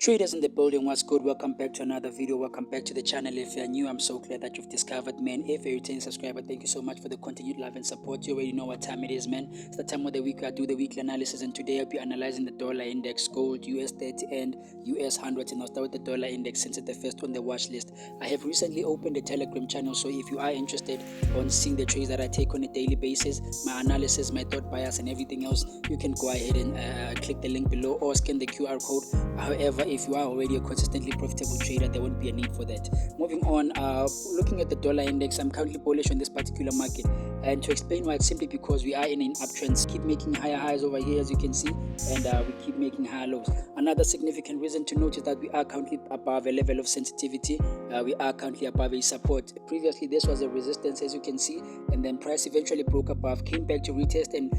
Traders in the building, what's good? Welcome back to another video. Welcome back to the channel. If you're new, I'm so glad that you've discovered, man. If you're a returning subscriber, thank you so much for the continued love and support. You already know what time it is, man. It's the time of the week I do the weekly analysis, and today I'll be analyzing the dollar index, gold, US30 and US100. And I'll start with the dollar index since it's the first on the watch list. I have recently opened a Telegram channel, so if you are interested on seeing the trades that I take on a daily basis, my analysis, my thought bias and everything else, you can go ahead and click the link below or scan the QR code. However, if you are already a consistently profitable trader, there won't be a need for that. Moving on, looking at the dollar index, I'm currently bullish on this particular market, and to explain why, it's simply because we are in an uptrend. Keep making higher highs over here, as you can see, and we keep making higher lows. Another significant reason to note is that we are currently above a level of sensitivity. We are currently above a support. Previously this was a resistance, as you can see, and then price eventually broke above, came back to retest, and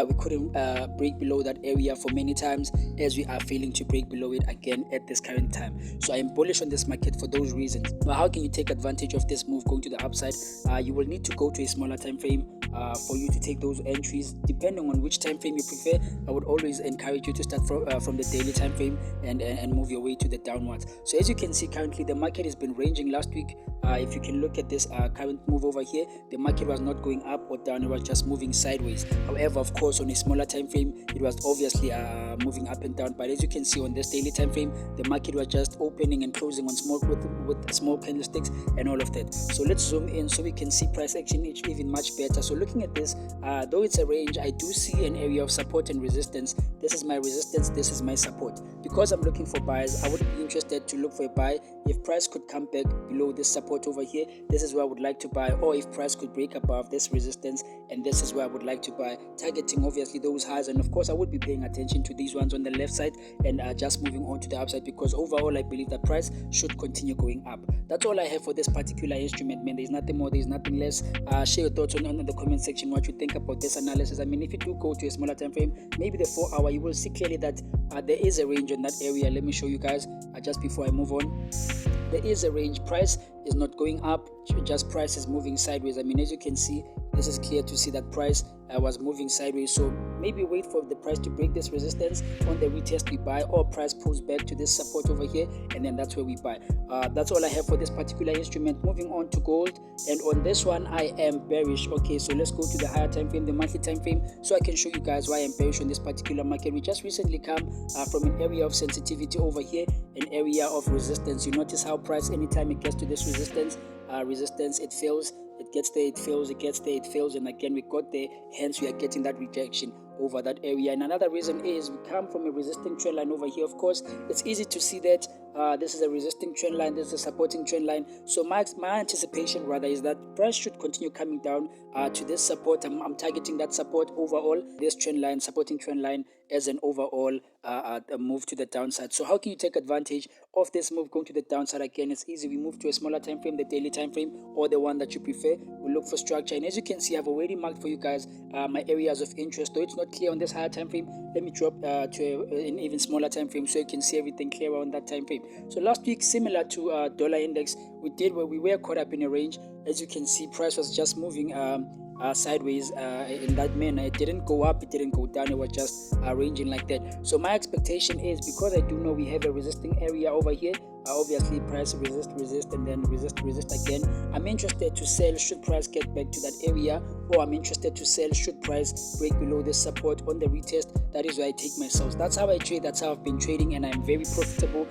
we couldn't break below that area for many times, as we are failing to break below it again at this current time. So I am bullish on this market for those reasons. But how can you take advantage of this move going to the upside? You will need to go to a smaller time frame for you to take those entries. Depending on which time frame you prefer, I would always encourage you to start from the daily time frame and move your way to the downwards. So as you can see, currently the market has been ranging last week. If you can look at this current move over here, the market was not going up or down, it was just moving sideways. However, of course, on a smaller time frame, it was obviously moving up and down. But as you can see on this daily time frame, the market was just opening and closing on small with small candlesticks and all of that. So let's zoom in so we can see price action even much better. So looking at this, though it's a range, I do see an area of support and resistance. This is my resistance, this is my support. Because I'm looking for buys, I would be interested to look for a buy if price could come back below this support over here. This is where I would like to buy, or if price could break above this resistance, and this is where I would like to buy, targeting obviously those highs. And of course I would be paying attention to these ones on the left side and just moving on to the upside, because overall I believe that price should continue going up. That's all I have for this particular instrument, man. There's nothing more, there's nothing less. Share your thoughts on the comment section, what you think about this analysis. I mean, if you do go to a smaller time frame, maybe the 4 hour, you will see clearly that there is a range in that area. Let me show you guys just before I move on. There is a range. Price is not going up, just price is moving sideways. I mean, as you can see, this is clear to see that price was moving sideways. So maybe wait for the price to break this resistance. On the retest we buy, or price pulls back to this support over here, and then that's where we buy. That's all I have for this particular instrument. Moving on to gold, and on this one I am bearish. Okay, so let's go to the higher time frame, the monthly time frame, so I can show you guys why I'm bearish on this particular market. We just recently come from an area of sensitivity over here, an area of resistance. You notice how price, anytime it gets to this resistance, it fails. It gets there, it fails, it gets there, it fails, and again we got there, hence we are getting that rejection over that area. And another reason is we come from a resisting trend line over here. Of course, it's easy to see that this is a resisting trend line, this is a supporting trend line. So my anticipation rather is that price should continue coming down to this support. I'm targeting that support overall, this trend line, supporting trend line, as an overall a move to the downside. So how can you take advantage of this move going to the downside? Again, it's easy. We move to a smaller time frame, the daily time frame, or the one that you prefer. We look for structure, and as you can see, I've already marked for you guys my areas of interest. Though it's not clear on this higher time frame, let me drop to an even smaller time frame so you can see everything clearer on that time frame. So last week, similar to dollar index, we did where we were caught up in a range. As you can see, price was just moving sideways in that manner. It didn't go up, it didn't go down, it was just ranging like that. So my expectation is, because I do know we have a resisting area over here, obviously price resist and then resist again. I'm interested to sell should price get back to that area, or I'm interested to sell should price break below the support on the retest. That is where I take my sales. That's how I trade, that's how I've been trading, and I'm very profitable.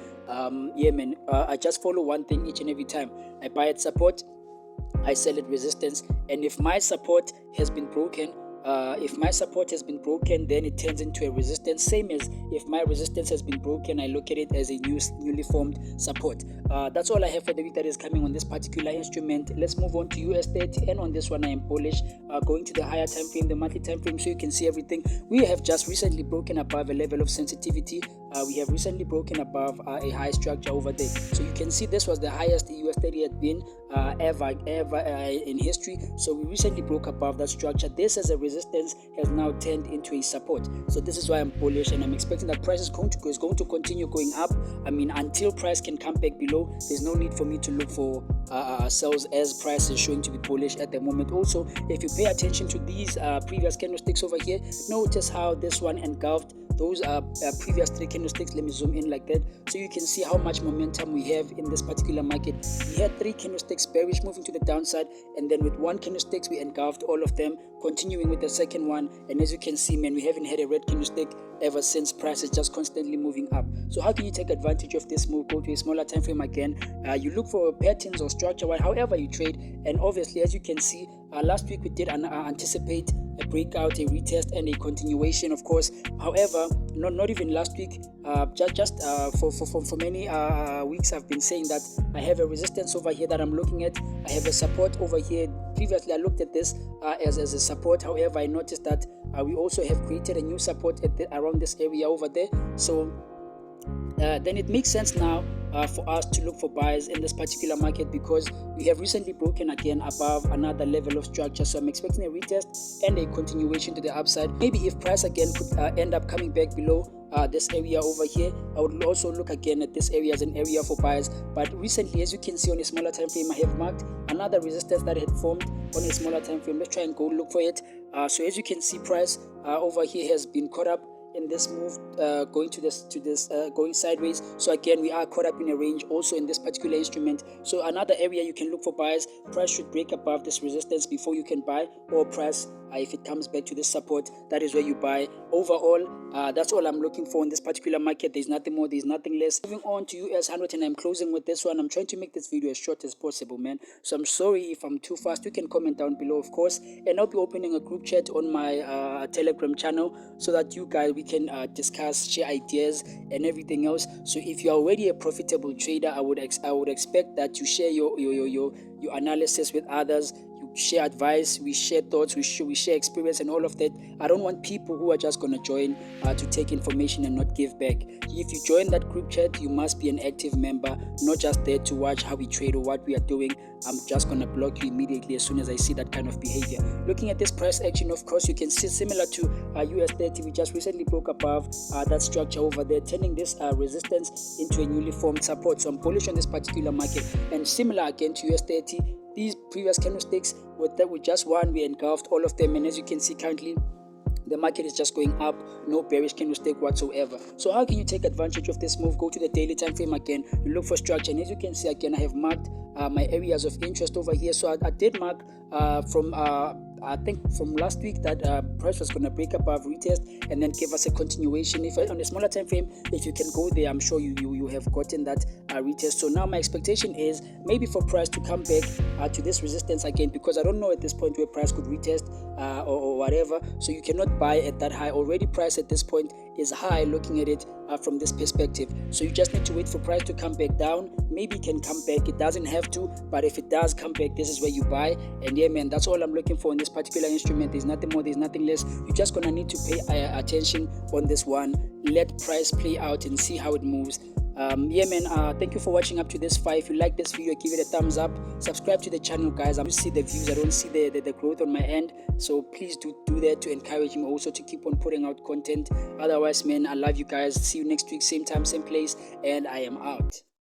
Yeah, man. I just follow one thing each and every time. I buy at support, I sell at resistance, and if my support has been broken, then it turns into a resistance. Same as if my resistance has been broken, I look at it as a newly formed support. That's all I have for the week that is coming on this particular instrument. Let's move on to US30, and on this one I am bullish. Going to the higher time frame, the monthly time frame, so you can see everything. We have just recently broken above a level of sensitivity. We have recently broken above a high structure over there. So you can see this was the highest the US30 had been ever in history. So we recently broke above that structure. This as a resistance has now turned into a support. So this is why I'm bullish, and I'm expecting that price is going to continue going up. I mean, until price can come back below, there's no need for me to look for sales, as price is showing to be bullish at the moment. Also, if you pay attention to these previous candlesticks over here, notice how this one engulfed those previous 3 candlesticks. Let me zoom in like that so you can see how much momentum we have in this particular market. We had 3 candlesticks bearish moving to the downside, and then with 1 candlestick we engulfed all of them, continuing with the second one. And as you can see, man, we haven't had a red candlestick ever since. Price is just constantly moving up. So how can you take advantage of this move? Go to a smaller time frame again. You look for patterns or structure, however you trade. And obviously, as you can see, last week we did anticipate a breakout, a retest, and a continuation, of course. However, not even last week, just for many weeks I've been saying that I have a resistance over here that I'm looking at. I have a support over here. Previously I looked at this as a support. However, I noticed that we also have created a new support around this area over there. So then it makes sense now for us to look for buyers in this particular market, because we have recently broken again above another level of structure. So I'm expecting a retest and a continuation to the upside. Maybe if price again could end up coming back below this area over here, I would also look again at this area as an area for buyers. But recently, as you can see on a smaller time frame, I have marked another resistance that had formed on a smaller time frame. Let's try and go look for it. So as you can see, price over here has been caught up in this move, going sideways. So again, we are caught up in a range also in this particular instrument. So another area you can look for buyers. Price should break above this resistance before you can buy, or price if it comes back to this support, that is where you buy. Overall, that's all I'm looking for in this particular market. There's nothing more, there's nothing less. Moving on to US100, and I'm closing with this one. I'm trying to make this video as short as possible, man, so I'm sorry if I'm too fast. You can comment down below, of course, and I'll be opening a group chat on my Telegram channel so that you guys, we can discuss, share ideas and everything else. So if you're already a profitable trader, I would expect that you share your analysis with others. You share advice, we share thoughts, we share experience and all of that. I don't want people who are just going to join to take information and not give back. If you join that group chat, you must be an active member, not just there to watch how we trade or what we are doing. I'm just going to block you immediately as soon as I see that kind of behavior. Looking at this price action, of course, you can see similar to US30, we just recently broke above that structure over there, turning this resistance into a newly formed support. So I'm bullish on this particular market, and similar again to US30. These previous candlesticks with just one, we engulfed all of them, and as you can see currently, the market is just going up, no bearish candlestick whatsoever. So how can you take advantage of this move? Go to the daily time frame again, you look for structure, and as you can see again, I have marked my areas of interest over here. So I did mark from I think from last week that price was going to break above, retest, and then give us a continuation. If on a smaller time frame, if you can go there, I'm sure you have gotten that retest. So now my expectation is maybe for price to come back to this resistance again, because I don't know at this point where price could retest or whatever. So you cannot buy at that high. Already price at this point is high, looking at it from this perspective. So you just need to wait for price to come back down. Maybe it can come back, it doesn't have to, but if it does come back, this is where you buy. And yeah, man, that's all I'm looking for in this particular instrument. There's nothing more, there's nothing less. You're just gonna need to pay attention on this one, let price play out and see how it moves. Yeah, man, thank you for watching up to this far. If you like this video, give it a thumbs up, subscribe to the channel, guys. I don't see the views, I don't see the growth on my end, so please do that to encourage me also to keep on putting out content. Otherwise, man, I love you guys. See you next week, same time, same place, and I am out.